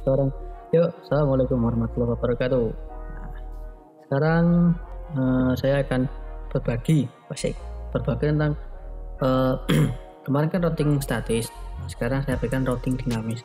sekarang yuk, assalamualaikum warahmatullahi wabarakatuh. Nah, sekarang saya akan berbagi tentang kemarin kan routing statis, sekarang saya berikan routing dinamis.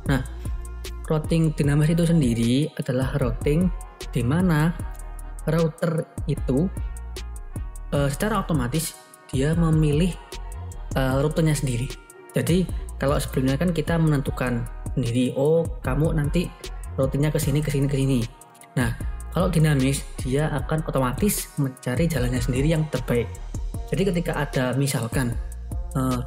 Nah, routing dinamis itu sendiri adalah routing di mana router itu secara otomatis dia memilih rutenya sendiri. Jadi kalau sebelumnya kan kita menentukan sendiri, oh kamu nanti rutenya ke sini. Nah, kalau dinamis dia akan otomatis mencari jalannya sendiri yang terbaik. Jadi ketika ada misalkan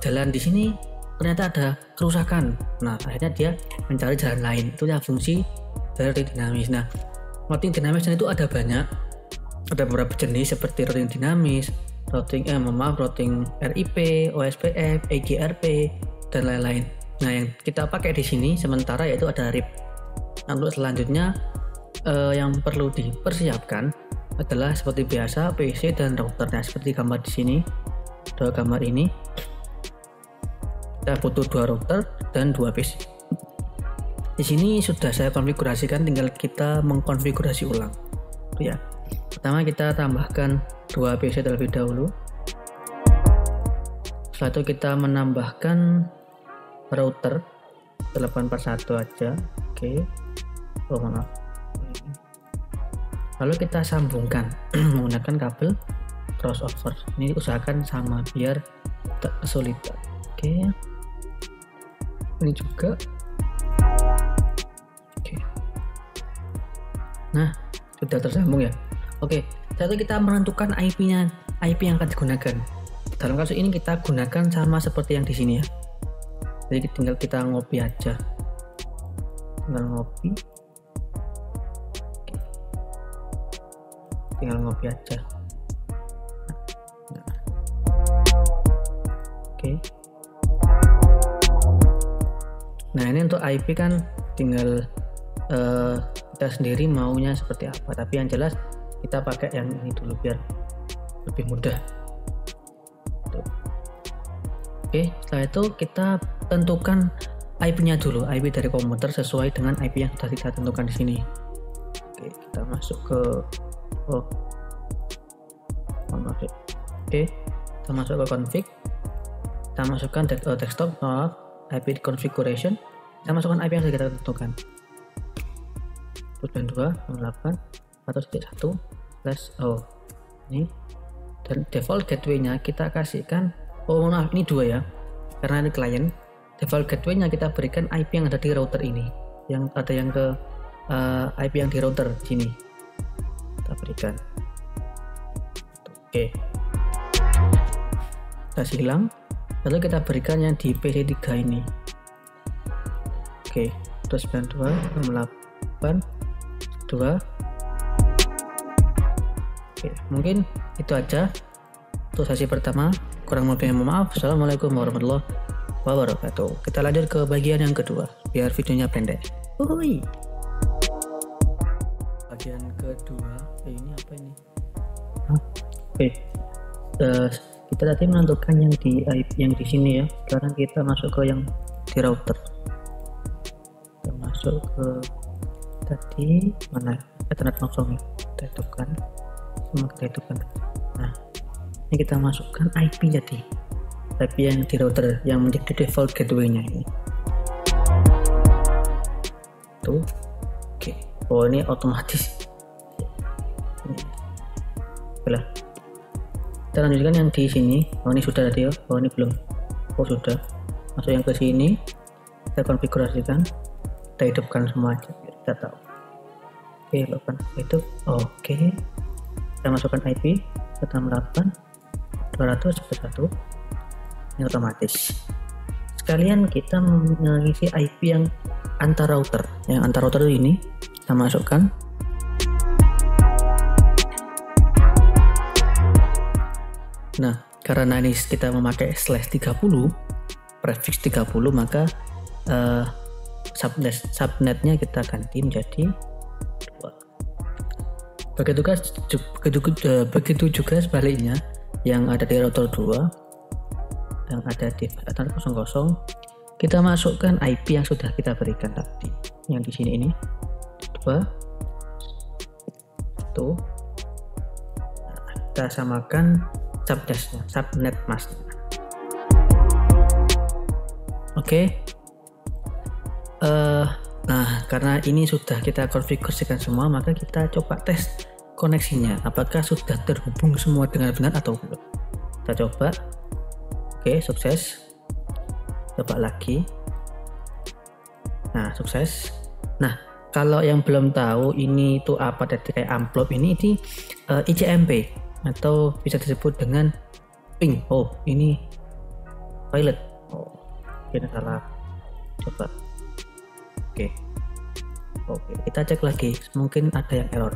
jalan di sini ternyata ada kerusakan, nah akhirnya dia mencari jalan lain. Itu ya fungsi dari routing dinamis. Nah, routing dinamis itu ada banyak, ada beberapa jenis seperti routing dinamis, routing RIP, OSPF, EGRP dan lain-lain. Nah, yang kita pakai di sini sementara yaitu ada RIP. Nah, untuk selanjutnya yang perlu dipersiapkan adalah seperti biasa PC dan routernya seperti gambar di sini. Dua gambar ini kita butuh 2 router dan 2 PC. Di sini sudah saya konfigurasikan, tinggal kita mengkonfigurasi ulang. Ya. Pertama kita tambahkan 2 PC terlebih dahulu. Setelah itu kita menambahkan router 841 aja. Oke. Oh, maaf. Lalu kita sambungkan menggunakan kabel crossover. Ini usahakan sama biar tak kesulitan. Oke. Ini juga. Oke. Nah, sudah tersambung ya. Oke, setelah kita menentukan IP yang akan digunakan. Dalam kasus ini kita gunakan sama seperti yang di sini ya. Jadi tinggal kita ngopi aja. Tinggal ngopi. Oke. Tinggal ngopi aja. Nah. Oke. Nah, ini untuk IP kan tinggal kita sendiri maunya seperti apa. Tapi yang jelas kita pakai yang ini dulu biar lebih mudah. Oke, setelah itu kita tentukan IP-nya dulu, IP dari komputer sesuai dengan IP yang sudah kita tentukan di sini. Oke, kita masuk ke Oke, kita masuk ke config. Kita masukkan desktop IP configuration. Kita masukkan IP yang sudah kita tentukan. 2.2.8.1/. Ini dan default gateway-nya kita kasihkan, maaf ini 2 ya, karena ini client. Default gateway-nya kita berikan IP yang ada di router ini, yang ada yang ke IP yang di router sini kita berikan. Oke, kita silang, lalu kita berikan yang di PC3 ini. Oke, 292.168.2. Oke, mungkin itu aja untuk sesi pertama. Kurang lebihnya mohon maaf. Assalamualaikum warahmatullahi wabarakatuh. Kita lanjut ke bagian yang kedua biar videonya pendek. Uhuy. Bagian kedua, ini apa ini? Oke. Kita tadi menentukan yang di sini ya. Sekarang kita masuk ke yang di router. Kita masuk ke tadi mana? Ethernet langsung ya. Kita hidupkan. Nah, ini kita masukkan IP jadi IP yang di router yang menjadi default gateway-nya ini. Tuh. Oke. Oh, ini otomatis. Oke lah. Kita lanjutkan yang di sini. Oh, ini sudah tadi ya. Oh, ini belum. Oh, sudah. Masuk yang ke sini. Kita konfigurasikan. Kita hidupkan semua aja biar kita tahu. Oke, lakukan hidup. Oke. Kita masukkan IP 168.200.1. Ini otomatis. Sekalian kita mengisi IP yang antar router. Yang antar router ini kita masukkan. Nah, karena ini kita memakai /30, prefix 30, maka subnetnya kita ganti menjadi 2. Begitu juga sebaliknya, yang ada di router 2 yang ada di 00, kita masukkan IP yang sudah kita berikan tadi. yang di sini ini 2 tuh. Nah, kita samakan subnet masknya. Oke. Nah, karena ini sudah kita konfigurasikan semua, maka kita coba tes koneksinya, apakah sudah terhubung semua dengan benar atau belum. Kita coba. Oke, sukses. Coba lagi. Nah, sukses. Nah, kalau yang belum tahu ini itu apa tadi kayak amplop, ini ICMP atau bisa disebut dengan ping. Oh, ini pilot. Oh, ini salah. Coba. Oke, kita cek lagi, mungkin ada yang error.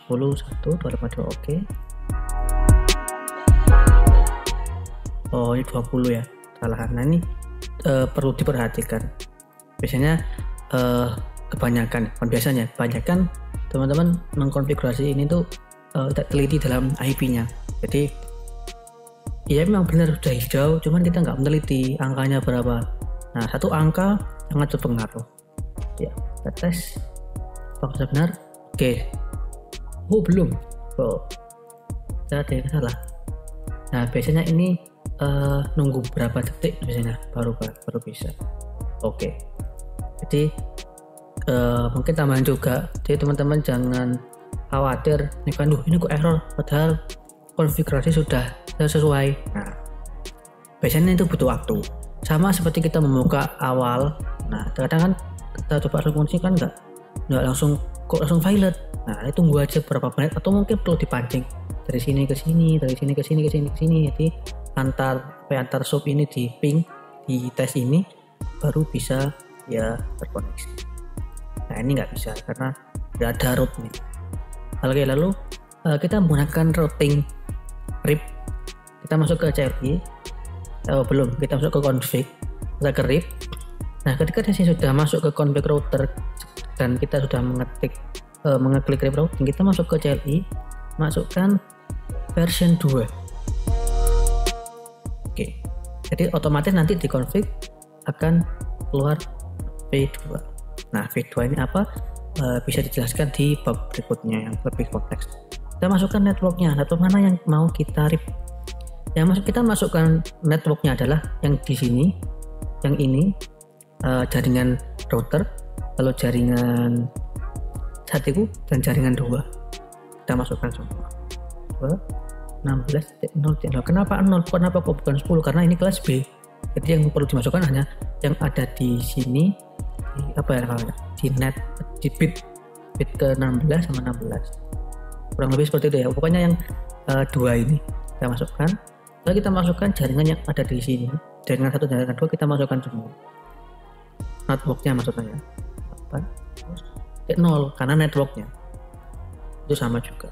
10 1 252. Oke. Oh, ini 20 ya, kesalahan. Nah, ini perlu diperhatikan. Biasanya kebanyakan teman-teman mengkonfigurasi ini tuh tidak teliti dalam IP-nya. Jadi ya memang benar sudah hijau, cuman kita nggak meneliti angkanya berapa. Nah, satu angka sangat berpengaruh. Ya, kita tes apakah benar. Oke. Oh, belum. Oh, ada yang salah. Nah, biasanya ini nunggu berapa detik biasanya baru bisa. Oke. Jadi mungkin tambahan juga. Jadi teman-teman jangan khawatir ini kok error, padahal konfigurasi sudah sesuai. Nah, biasanya itu butuh waktu. Sama seperti kita membuka awal. Nah, kadang kan kita coba responsif kan nggak langsung pilot. Nah, itu tunggu aja berapa menit atau mungkin perlu dipancing dari sini ke sini, dari sini ke sini ke sini ke sini. Jadi antar sub ini di ping di tes ini baru bisa ya terkoneksi. Nah, ini nggak bisa karena nggak ada root nih. Oke, lalu kita menggunakan routing RIP. Kita masuk ke CLI. Belum, kita masuk ke config, kita ke RIP. Nah, ketika di sini sudah masuk ke config router dan kita sudah mengeklik RIP routing, kita masuk ke CLI, masukkan version 2. Oke, jadi otomatis nanti di config akan keluar V2. Nah, V2 ini apa? Bisa dijelaskan di bab berikutnya yang lebih kompleks. Kita masukkan network mana yang mau kita RIP. Yang kita masukkan networknya adalah yang di sini, yang ini jaringan router, lalu jaringan 1 dan jaringan 2. Kita masukkan semua. 16.0.0. Kenapa 0? Kenapa kok bukan 10? Karena ini kelas B. Jadi yang perlu dimasukkan hanya yang ada di sini, di net, di bit ke 16 sama 16. Kurang lebih seperti itu ya. Pokoknya yang 2 ini kita masukkan. Lalu kita masukkan jaringan yang ada di sini, jaringan 1 dan jaringan 2 kita masukkan semua. Networknya maksudnya 0 karena networknya itu sama juga.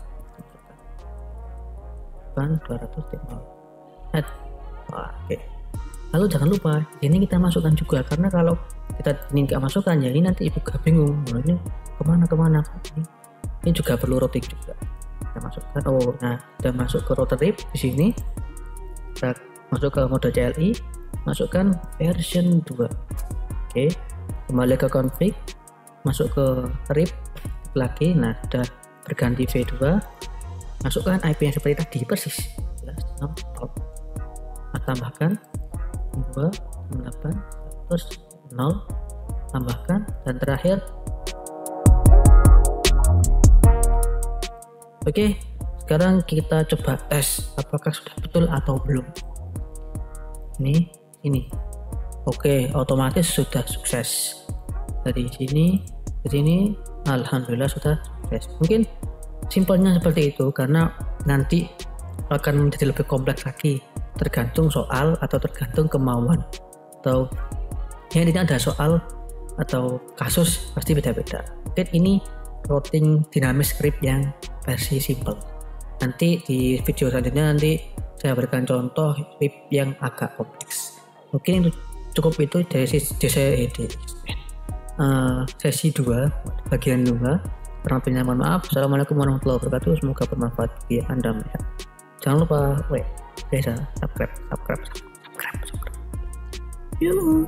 200.0 net. Oke. Lalu jangan lupa ini kita masukkan juga, karena kalau kita ini nggak masukkan ya ini nanti juga bingung ini kemana. Ini juga perlu routing juga. Kita masukkan. Nah, kita masuk ke router RIP di sini. Kita masuk ke mode CLI, masukkan version 2. Oke, kembali ke config, masuk ke RIP lagi. Nah, sudah berganti V2, masukkan IP yang seperti tadi persis. Nah, tambahkan 268 terus 0, tambahkan, dan terakhir. Oke, sekarang kita coba tes apakah sudah betul atau belum. Ini. Oke, otomatis sudah sukses. Dari sini ke sini, alhamdulillah sudah sukses. Mungkin simpelnya seperti itu karena nanti akan menjadi lebih kompleks lagi, tergantung soal atau tergantung kemauan, atau ya intinya ada soal atau kasus pasti beda-beda. Mungkin ini routing dynamic script yang versi simple. Nanti di video selanjutnya nanti saya berikan contoh script yang agak kompleks. Mungkin cukup itu dari sesi 2 bagian 2. Kurang lebihnya mohon maaf. Assalamualaikum warahmatullahi wabarakatuh. Semoga bermanfaat bagi Anda melihat. Jangan lupa subscribe. Yuk.